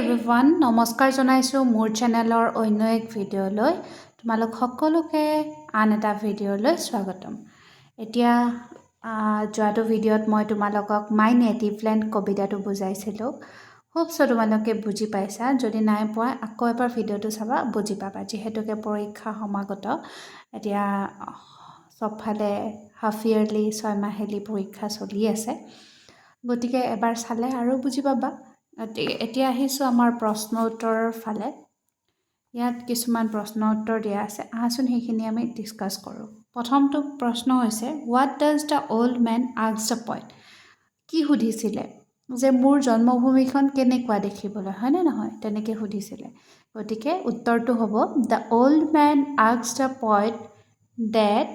Everyone নমস্কাৰ জনাইছোঁ মোৰ চেনেলৰ অন্য এক ভিডিঅ'লৈ তোমালোক সকলোকে আন এটা ভিডিঅ'লৈ স্বাগতম। এতিয়া যোৱাটো ভিডিঅ'ত মই তোমালোকক মাই নেটিভ লেণ্ড কবিতাটো বুজাইছিলোঁ। হোপছ তোমালোকে বুজি পাইছা, যদি নাই পোৱা আকৌ এবাৰ ভিডিঅ'টো চাবা, বুজি পাবা। যিহেতুকে পৰীক্ষা সমাগত, এতিয়া চবফালে হাফ ইয়াৰলি 6 মাহেলি পৰীক্ষা চলি আছে, গতিকে এবাৰ চালে আৰু বুজি পাবা। এতিয়া আহিছোঁ আমাৰ প্ৰশ্ন উত্তৰৰ ফালে। ইয়াত কিছুমান প্ৰশ্ন উত্তৰ দিয়া আছে, আহাচোন সেইখিনি আমি ডিছকাছ কৰোঁ। প্ৰথমটো প্ৰশ্ন হৈছে, what does the old men ask the poet? কি সুধিছিলে? যে মোৰ জন্মভূমিখন কেনেকুৱা দেখিবলৈ, হয়নে নহয়? তেনেকৈ সুধিছিলে। গতিকে উত্তৰটো হ'ব, the old men ask the poet that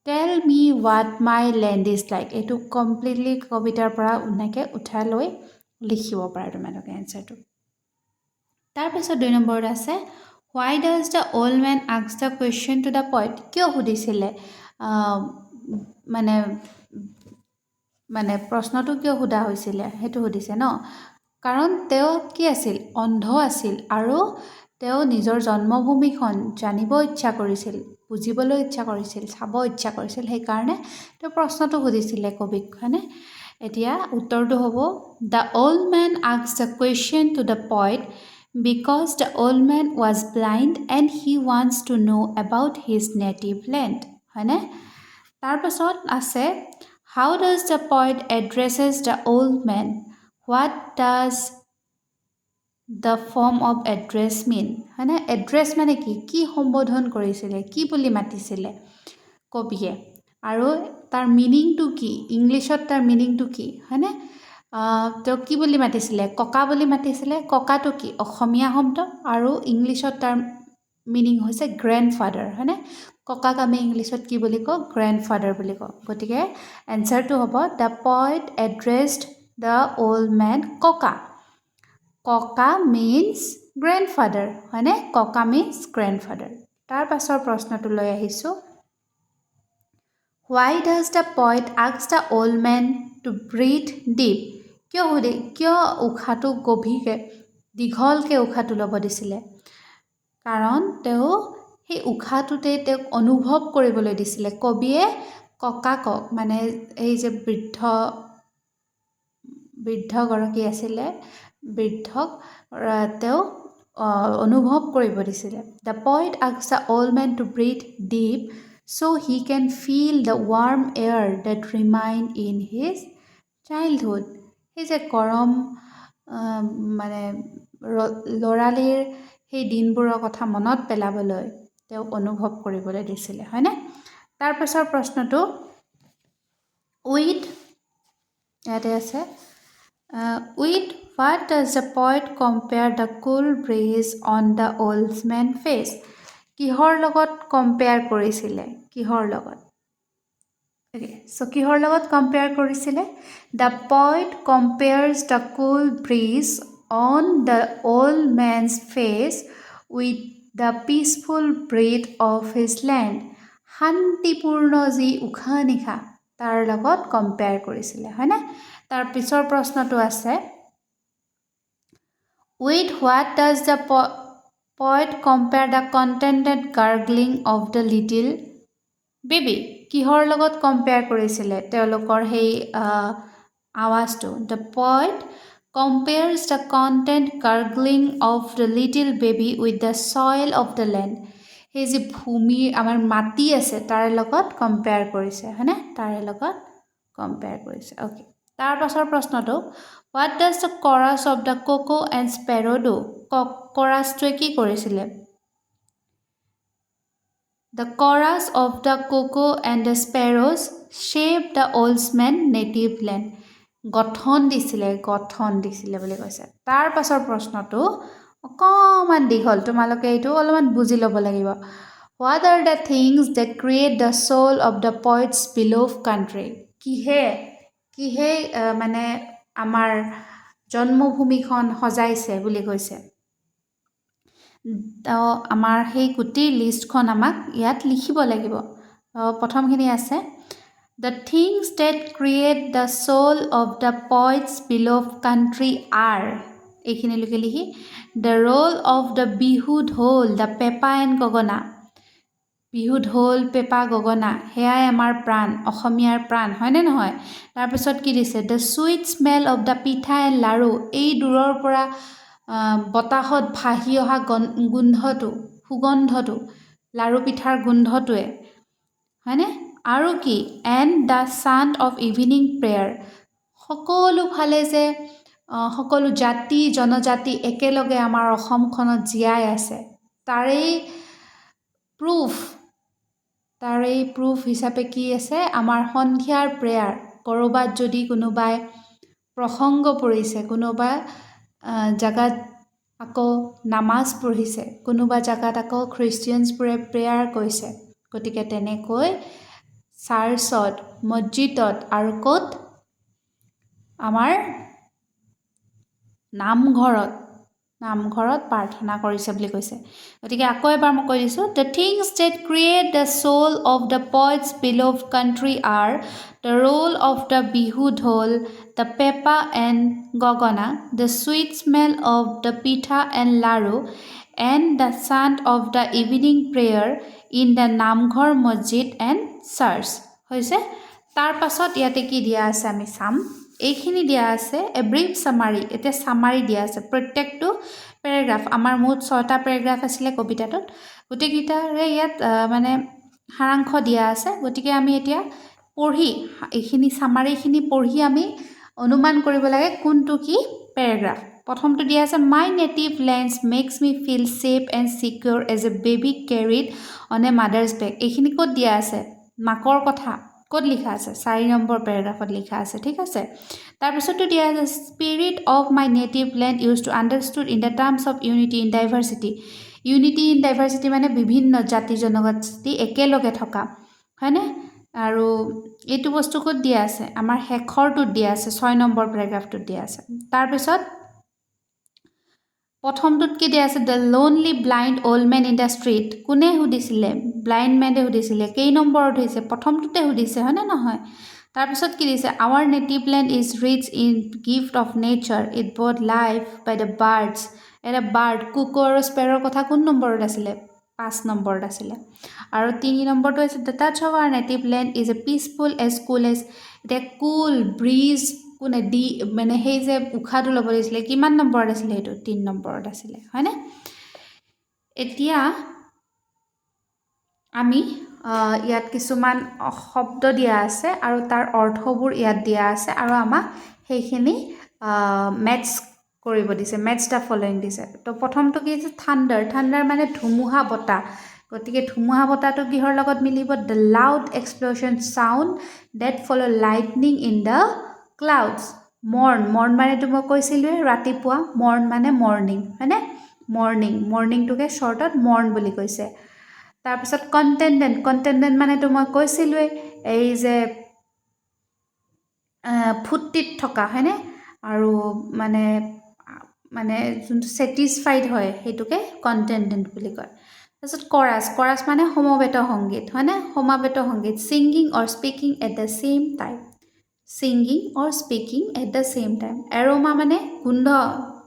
tell me what my land is like. এইটো কমপ্লিটলি কবিতাৰ পৰা এনেকৈ উঠাই লৈ লিখিব পাৰা তোমালোকে এনচাৰটো। তাৰপিছত 2 নম্বৰত আছে, why does the old men ask the question to the poet? কিয় সুধিছিলে? মানে প্ৰশ্নটো কিয় সোধা হৈছিলে সেইটো সুধিছে ন। কাৰণ তেওঁ কি আছিল? অন্ধ আছিল আৰু তেওঁ নিজৰ জন্মভূমিখন জানিব ইচ্ছা কৰিছিল, বুজিবলৈ ইচ্ছা কৰিছিল, চাব ইচ্ছা কৰিছিল, সেইকাৰণে তেওঁ প্ৰশ্নটো সুধিছিলে কবিখনে। এতিয়া উত্তৰটো হ'ব, the old men asked the question to the poet because the old men was blind and he wants to know' about his native land, হয়নে? তাৰপাছত আছে, how does the poet addresses the old men? What does the form of address mean? হয়নে? Address মানে কি? কি সম্বোধন কৰিছিলে? কি বুলি মাতিছিলে কবিয়ে? আৰু তাৰ মিনিংটো কি? ইংলিছত তাৰ মিনিংটো কি? হয়নে? তেওঁ কি বুলি মাতিছিলে? ককা বুলি মাতিছিলে। ককাটো কি? অসমীয়া শব্দ, আৰু ইংলিছত তাৰ মিনিং হৈছে গ্ৰেণ্ডফাদাৰ, হয়নে? ককাক আমি ইংলিছত কি বুলি কওঁ? গ্ৰেণ্ডফাদাৰ বুলি কওঁ। গতিকে এনচাৰটো হ'ব, the poet addressed the old men ককা। ককা মিনছ গ্ৰেণ্ডফাদাৰ, হয়নে? ককা মিনছ গ্ৰেণ্ডফাদাৰ। তাৰ পাছৰ প্ৰশ্নটো লৈ আহিছোঁ, why does the poet ask the old men to breathe deep? কিয় উশাহটো গভীৰকৈ, দীঘলকৈ উশাহটো ল'ব দিছিলে? কাৰণ তেওঁ সেই উশাহটোতে তেওঁক অনুভৱ কৰিবলৈ দিছিলে। কবিয়ে ককাকক, মানে এই যে বৃদ্ধগৰাকী আছিলে, বৃদ্ধক তেওঁ অনুভৱ কৰিব দিছিলে। The poet asked the old men to breathe deep so' he can feel the warm air that remain in his childhood. সেই যে গৰম মানে ল'ৰালিৰ সেই দিনবোৰৰ কথা মনত পেলাবলৈ তেওঁক অনুভৱ কৰিবলৈ দিছিলে, হয়নে? তাৰপাছৰ প্ৰশ্নটো, ইয়াতে আছে, with what does the poet compare the cool breeze on the old men face? কিহৰ লগত কম্পেয়াৰ কৰিছিলে? কিহৰ লগত? কিহৰ লগত কম্পেয়াৰ কৰিছিলে? The poet compares the cool breeze on the old men's face with the peaceful breath of his land. শান্তিপূৰ্ণ যি উশাহ নিশাহ, তাৰ লগত কম্পেয়াৰ কৰিছিলে, হয়নে? তাৰ পিছৰ প্ৰশ্নটো আছে, with what does the poet compare the contented gurgling of the little baby? কিহৰ লগত কম্পেয়াৰ কৰিছিলে তেওঁলোকৰ সেই আৱাজটো? The poet compares the content gurgling of the little baby with the soil of the land. সেই যি ভূমিৰ আমাৰ মাটি আছে তাৰ লগত কম্পেয়াৰ কৰিছে, হয়নে? তাৰে লগত কম্পেয়াৰ কৰিছে। অ'কে, তাৰ পাছৰ প্ৰশ্নটো, what does the chorus of the cuckoo and sparrow do? কৰাছটোৱে কি কৰিছিলে? The chorus of the cuckoo and the sparrows shape the old men native land. গঠন দিছিলে বুলি কৈছে। তাৰ পাছৰ প্ৰশ্নটো অকণমান দীঘল, তোমালোকে এইটো অলপমান বুজি ল'ব লাগিব। What are the things that create the soul of the poet's beloved country? কিহে মানে আমাৰ জন্মভূমিখন সজাইছে বুলি কৈছে? তো আমাৰ সেই গোটেই লিষ্টখন আমাক ইয়াত লিখিব লাগিব। প্ৰথমখিনি আছে, the things that create the soul of the poet's beloved country are. এইখিনি লিখি the roll of the Bihu dhol the pepa and গগনা বিহু ঢোল পেপা গগনা সেয়াই আমাৰ প্ৰাণ অসমীয়াৰ প্ৰাণ হয়নে নহয় তাৰপিছত কি দিছে the sweet smell of the pitha and laddu এই দূৰৰ পৰা বতাহত ভাহি অহা গোন্ধটো সুগন্ধটো লাড়ু পিঠাৰ গোন্ধটোৱে হয়নে আৰু কি and the sound of evening prayer সকলো ফালে যে সকলো জাতি জনজাতি একেলগে আমাৰ অসমখনত জীয়াই আছে তাৰেই প্ৰুফ হিচাপে কি আছে আমাৰ সন্ধিয়াৰ প্ৰেয়াৰ ক'ৰবাত যদি কোনোবাই প্ৰসংগ পৰিছে কোনোবা জাগাত আকৌ নামাজ পঢ়িছে কোনোবা জাগাত আকৌ খ্ৰীষ্টিয়ানছবোৰে প্ৰেয়াৰ কৰিছে গতিকে তেনেকৈ চাৰ্চত মছজিদত আৰু ক'ত আমাৰ নামঘৰত প্ৰাৰ্থনা কৰিছে বুলি কৈছে গতিকে আকৌ এবাৰ মই কৈ দিছোঁ the things that create the soul of the poet's beloved country are the roll of the Bihu dhol the pepa and gogona the sweet smell of the pitha and laru and the sound of the evening prayer in the Namghar মছজিদ and search হৈছে তাৰ পাছত ইয়াতে কি দিয়া আছে আমি চাম এইখিনি দিয়া আছে এ ব্ৰিফ সামাৰী এতিয়া সামাৰী দিয়া আছে প্ৰত্যেকটো পেৰাগ্ৰাফ আমাৰ মুঠ 6টা পেৰাগ্ৰাফ আছিলে কবিতাটোত গোটেইকেইটাৰে ইয়াত মানে সাৰাংশ দিয়া আছে গতিকে আমি এতিয়া পঢ়ি এইখিনি সামাৰীখিনি পঢ়ি আমি অনুমান কৰিব লাগে কোনটো কি পেৰাগ্ৰাফ প্ৰথমটো দিয়া আছে my native lands makes me feel safe and secure as a baby carried on a mother's back এইখিনি ক'ত দিয়া আছে মাকৰ কথা ক'ত লিখা আছে 4 নম্বৰ পেৰাগ্ৰাফত লিখা আছে ঠিক আছে তাৰপিছতো দিয়া আছে spirit of my native land use to understood in the terms of unity in diversity মানে বিভিন্ন জাতি জনজাতি একেলগে থকা হয়নে আৰু এইটো বস্তু ক'ত দিয়া আছে আমাৰ শেষৰটোত দিয়া আছে 6 নম্বৰ পেৰাগ্ৰাফটোত দিয়া আছে তাৰপিছত প্ৰথমটোত কি দিয়া আছে the lonely blind old men in the street কোনে সুধিছিলে ব্লাইণ্ড মেনে সুধিছিলে কেই নম্বৰত হৈছে প্ৰথমটোতে সুধিছে হয়নে নহয় তাৰপিছত কি দিছে our native land is rich in gift of nature it but life by the birds এটা বাৰ্ড কুকু আৰু স্পেৰৰ কথা কোন নম্বৰত আছিলে 5 নম্বৰত আছিলে আৰু 3 নম্বৰটো আছে the touch of our native land is a peaceful as cool as এতিয়া কুল ব্ৰিজ কোনে দি মানে সেই যে উশাহটো ল'ব দিছিলে কিমান নম্বৰত আছিলে এইটো 3 নম্বৰত আছিলে হয়নে এতিয়া আমি ইয়াত কিছুমান শব্দ দিয়া আছে আৰু তাৰ অৰ্থবোৰ ইয়াত দিয়া আছে আৰু আমাক সেইখিনি মেটচ কৰিব দিছে মেটচ দ্য ফলোইং দিছে তো প্ৰথমটো কি আছে থাণ্ডাৰ মানে ধুমুহা বতাহ গতিকে ধুমুহা বতাহটো কিহৰ লগত মিলিব the loud explosion sound that follow lightning in the clouds morn মানেতো মই কৈছিলোঁৱে ৰাতিপুৱা মৰ্ণ মানে মৰ্ণিং হয়নে মৰ্ণিংটোকে শ্বৰ্টত মৰ্ণ বুলি কৈছে তাৰপিছত কণ্টেণ্ডেণ্ট মানেতো মই কৈছিলোঁৱে এই যে ফুৰ্তিত থকা হয়নে আৰু মানে যোনটো ছেটিছফাইড হয় সেইটোকে কণ্টেণ্ডেণ্ট বুলি কয় তাৰপিছত কৰাছ মানে সমবেত সংগীত হয়নে সমাবেত সংগীত singing or speaking at the same time aroma মানে গোন্ধ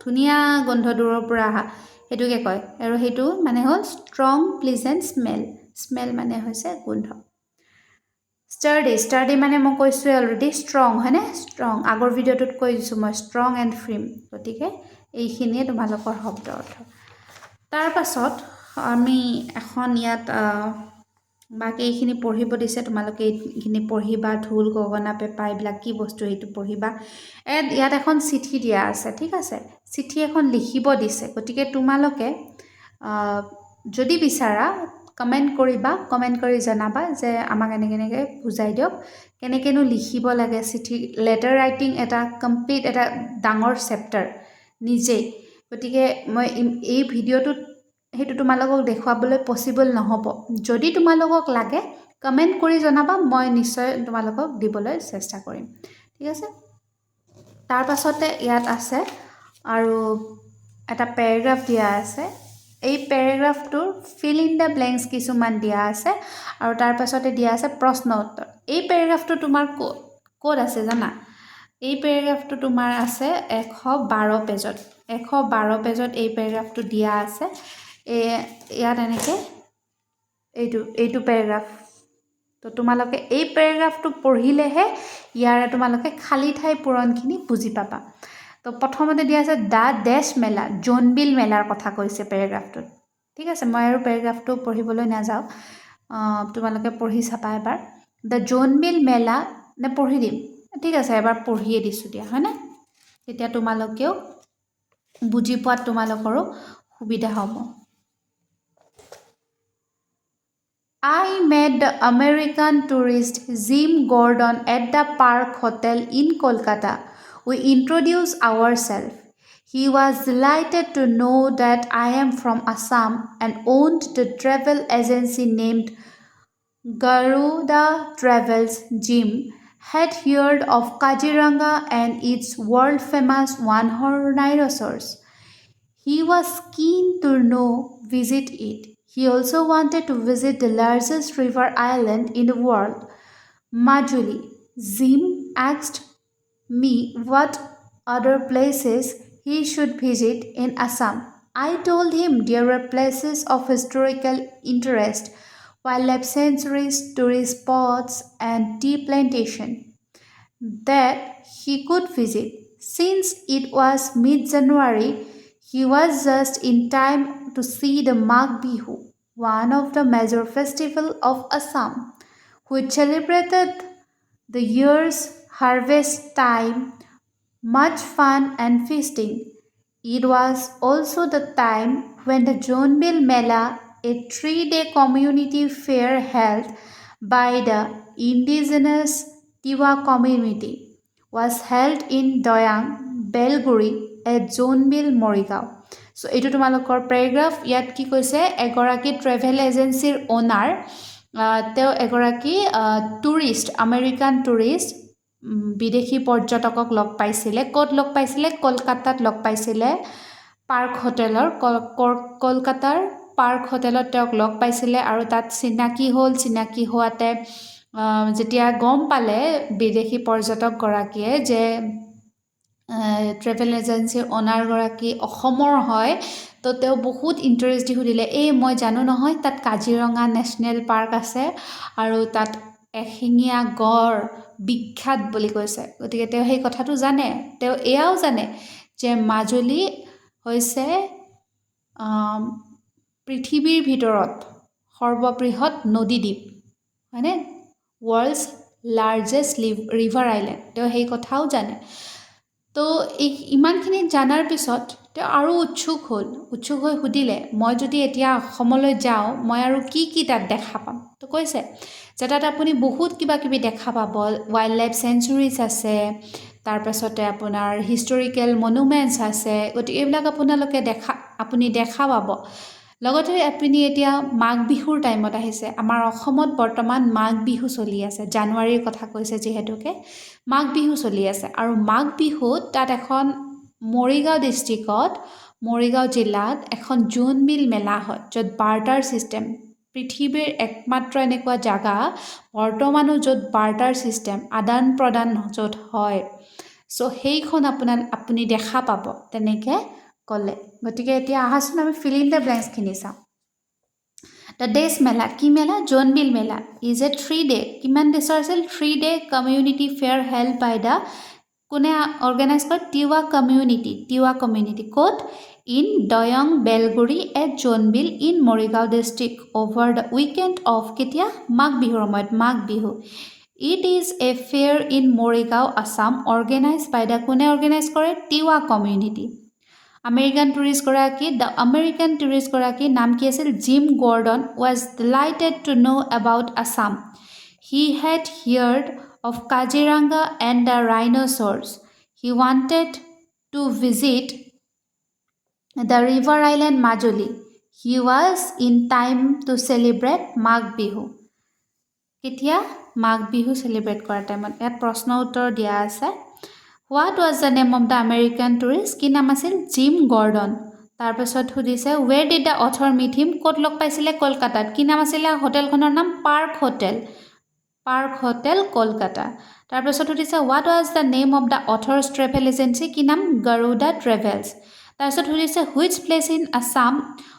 ধুনীয়া গোন্ধ দূৰৰ পৰা অহা সেইটোকে কয় আৰু সেইটো মানে হ'ল ষ্ট্ৰং প্লিজেণ্ট স্মেল মানে হৈছে গোন্ধ ষ্টাৰ্ডি মানে মই কৈছোঁৱে অলৰেডি ষ্ট্ৰং হয়নে ষ্ট্ৰং আগৰ ভিডিঅ'টোত কৈ দিছোঁ মই ষ্ট্ৰং এণ্ড ফ্ৰিম গতিকে এইখিনিয়ে তোমালোকৰ শব্দ অৰ্থ তাৰ পাছত আমি এখন ইয়াত বাকী এইখিনি পঢ়িব দিছে তোমালোকে এইখিনি পঢ়িবা ঢোল গগনা পেঁপা এইবিলাক কি বস্তু সেইটো পঢ়িবা ইয়াত এখন চিঠি দিয়া আছে ঠিক আছে চিঠি এখন লিখিব দিছে গতিকে তোমালোকে যদি বিচাৰা কমেণ্ট কৰি জনাবা যে আমাক এনেকৈ বুজাই দিয়ক কেনেকৈনো লিখিব লাগে চিঠি লেটাৰ ৰাইটিং এটা কমপ্লিট এটা ডাঙৰ চেপ্টাৰ নিজেই গতিকে মই এই ভিডিঅ'টোত সেইটো তোমালোকক দেখুৱাবলৈ পচিবল নহ'ব যদি তোমালোকক লাগে কমেণ্ট কৰি জনাবা মই নিশ্চয় তোমালোকক দিবলৈ চেষ্টা কৰিম ঠিক আছে তাৰ পাছতে ইয়াত আছে আৰু এটা পেৰাগ্ৰাফ দিয়া আছে এই পেৰাগ্ৰাফটোৰ ফিল ইন দ্য ব্লেংকছ কিছুমান দিয়া আছে আৰু তাৰ পাছতে দিয়া আছে প্ৰশ্ন উত্তৰ এই পেৰাগ্ৰাফটো তোমাৰ ক'ত আছে জানা এই পেৰেগ্ৰাফটো তোমাৰ আছে 112 পেজত 112 পেজত এই পেৰেগ্ৰাফটো দিয়া আছে ইয়াত এনেকৈ এইটো পেৰেগ্ৰাফ তো তোমালোকে এই পেৰেগ্ৰাফটো পঢ়িলেহে ইয়াৰে তোমালোকে খালী ঠাই পূৰণখিনি বুজি পাবা তো প্ৰথমতে দিয়া আছে দ্য ডেছ মেলা জোনবিল মেলাৰ কথা কৈছে পেৰেগ্ৰাফটোত ঠিক আছে মই আৰু পেৰেগ্ৰাফটো পঢ়িবলৈ নাযাওঁ তোমালোকে পঢ়ি চাবা এবাৰ দ্য জোনবিল মেলা নে পঢ়ি দিম ঠিক আছে এবাৰ পঢ়িয়ে দিছোঁ দিয়া হয়নে তেতিয়া তোমালোকেও বুজি পোৱাত তোমালোকৰো সুবিধা হ'ব I met the American tourist Jim Gordon at the Park Hotel in Kolkata. We introduced ourselves. He was delighted to know that I am from Assam and owned the travel agency named Garuda Travels. Jim had heard of Kaziranga and its world-famous one-horned rhinoceros. He was keen to visit it. He also wanted to visit the largest river island in the world, Majuli. Jim asked me what other places he should visit in Assam. I told him there were places of historical interest, wildlife sanctuaries, tourist spots, and tea plantation that he could visit. Since it was mid-January, he was just in time to see the Magh Bihu, one of the major festivals of Assam, which celebrated the year's harvest time, much fun and feasting. It was also the time when the Jonbil Mela, a 3-day community fair held by the indigenous Tiwa community, was held in Doyang, Belguri, at Jonbil, Morigao. So, এইটো তোমালোকৰ paragraph ইয়াত কি কৈছে এগৰাকী travel এজেঞ্চিৰ অনাৰ তেওঁ এগৰাকী টুৰিষ্ট আমেৰিকান টুৰিষ্ট বিদেশী পৰ্যটকক লগ পাইছিলে ক'ত লগ পাইছিলে কলকাতাত লগ পাইছিলে পাৰ্ক হোটেলৰ কলকাতাৰ পাৰ্ক হোটেলত তেওঁক লগ পাইছিলে আৰু তাত চিনাকি হোৱাতে যেতিয়া গম পালে বিদেশী পৰ্যটকগৰাকীয়ে যে ট্ৰেভেল এজেঞ্চিৰ অনাৰগৰাকী অসমৰ হয় তো তেওঁ বহুত ইণ্টাৰেষ্ট দি সুধিলে মই জানো নহয় তাত কাজিৰঙা নেশ্যনেল পাৰ্ক আছে আৰু তাত এশিঙীয়া গড় বিখ্যাত বুলি কৈছে গতিকে তেওঁ সেই কথাটো জানে তেওঁ এয়াও জানে যে মাজুলী হৈছে পৃথিৱীৰ ভিতৰত সৰ্ববৃহৎ নদীদ্বীপ হয়নে ৱৰ্ল্ডছ লাৰ্জেষ্ট ৰিভাৰ আইলেণ্ড তেওঁ সেই কথাও জানে তো ইমানখিনি জানাৰ পিছত তেওঁ আৰু উৎসুক হৈ সুধিলে মই যদি এতিয়া অসমলৈ যাওঁ মই আৰু কি তাত দেখা পাম তো কৈছে যে তাত আপুনি বহুত কিবাকিবি দেখা পাব ৱাইল্ড লাইফ চেঞ্চুৰীজ আছে তাৰপাছতে আপোনাৰ হিষ্টৰিকেল মনুমেণ্টছ আছে গতিকে এইবিলাক আপুনি দেখা পাব লগতে আপুনি এতিয়া মাঘ বিহুৰ টাইমত আহিছে আমাৰ অসমত বৰ্তমান মাঘ বিহু চলি আছে জানুৱাৰীৰ কথা কৈছে যিহেতুকে মাঘ বিহু চলি আছে আৰু মাঘ বিহুত তাত এখন মৰিগাঁও ডিষ্ট্ৰিক্টত মৰিগাঁও জিলাত এখন জোনবিল মেলা হয় য'ত বাৰ্টাৰ ছিষ্টেম পৃথিৱীৰ একমাত্ৰ এনেকুৱা জাগা বৰ্তমানো য'ত বাৰ্টাৰ ছিষ্টেম আদান প্ৰদান য'ত হয় চ' সেইখন আপুনি দেখা পাব তেনেকৈ ক'লে গতিকে এতিয়া আহাচোন আমি ফিল ইন দ্য ব্লেংকছখিনি চাওঁ দ্য ডেছ মেলা কি মেলা জোনবিল মেলা ইজ এ 3-day কিমান ডেছৰ আছিল 3-day community fair held by the কোনে অৰ্গেনাইজ কৰে তিৱা কমিউনিটি ক'ত in Dayang Belguri at Jonbeel in Morigaon district over the weekend of কেতিয়া মাঘ বিহুৰ সময়ত Magh Bihu it is a fair in Morigaon Assam organise by the কোনে অৰ্গেনাইজ কৰে তিৱা কমিউনিটি দ্য আমেৰিকান টুৰিষ্টগৰাকীৰ নাম কি আছিল Jim Gordon was delighted to know' about Assam he had heard of Kaziranga and the rhinoceros. He wanted to visit the river island Majuli. He was in time to celebrate Magh Bihu. Ketia Magh Bihu celebrate kora time yat proshno uttor dia ase. What was the name of the American tourist? Ki naam asil Jim Gordon. তাৰ পিছত সুধিছে where did the author meet him? ক'ত লগ পাইছিলে কলকাতাত কি নাম আছিলে হোটেলখনৰ নাম পাৰ্ক পাৰ্ক হোটেল কলকাতা তাৰপিছত সুধিছে what was the name of the author's travel agency কি নাম গৰুডা ট্ৰেভেলছ তাৰপিছত সুধিছে which place in Assam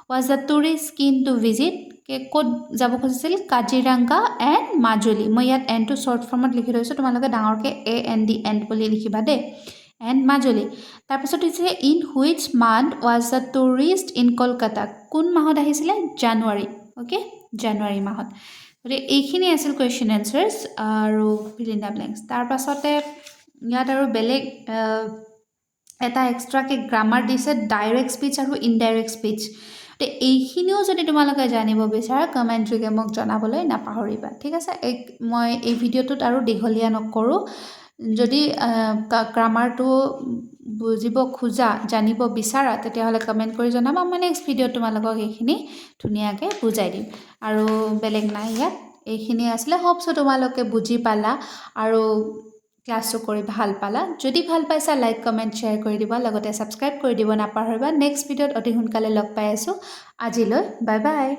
was the tourist keen to visit ক'ত যাব খুজিছিল কাজিৰঙা এণ্ড মাজুলী মই ইয়াত এনটো শ্বৰ্ট ফৰ্মত লিখি থৈছোঁ তোমালোকে ডাঙৰকৈ AND এণ্ড বুলি লিখিবা দেই এণ্ড মাজুলী তাৰপিছত হৈছে in which month was the tourist in Kolkata কোন মাহত আহিছিলে জানুৱাৰী অ'কে জানুৱাৰী মাহত গতিকে এইখিনি আছিল কুৱেশ্যন এনচাৰ্ছ আৰু ফিল ইন দ্য ব্লেংকছ তাৰপাছতে ইয়াত আৰু বেলেগ এটা এক্সট্ৰাকৈ গ্ৰামাৰ দিছে ডাইৰেক্ট স্পীচ আৰু ইনডাইৰেক্ট স্পীচ এইখিনিও যদি তোমালোকে জানিব বিচাৰা কমেণ্ট যোগে মোক জনাবলৈ নাপাহৰিবা ঠিক আছে মই এই ভিডিঅ'টোত আৰু দীঘলীয়া নকৰোঁ যদি গ্ৰামাৰটো বুজিব খোজা জানিব বিচাৰা তেতিয়াহ'লে কমেণ্ট কৰি জনাবা মই নেক্সট ভিডিঅ'ত তোমালোকক এইখিনি ধুনীয়াকৈ বুজাই দিম আৰু বেলেগ নাই ইয়াত এইখিনি আছিলে হোপছো তোমালোকে বুজি পালা আৰু ক্লাছটো কৰি ভাল পালা যদি ভাল পাইছা লাইক কমেণ্ট শ্বেয়াৰ কৰি দিবা লগতে ছাবস্ক্ৰাইব কৰি দিব নাপাহৰিবা নেক্সট ভিডিঅ'ত অতি সোনকালে লগ পাই আছোঁ আজিলৈ বাই বাই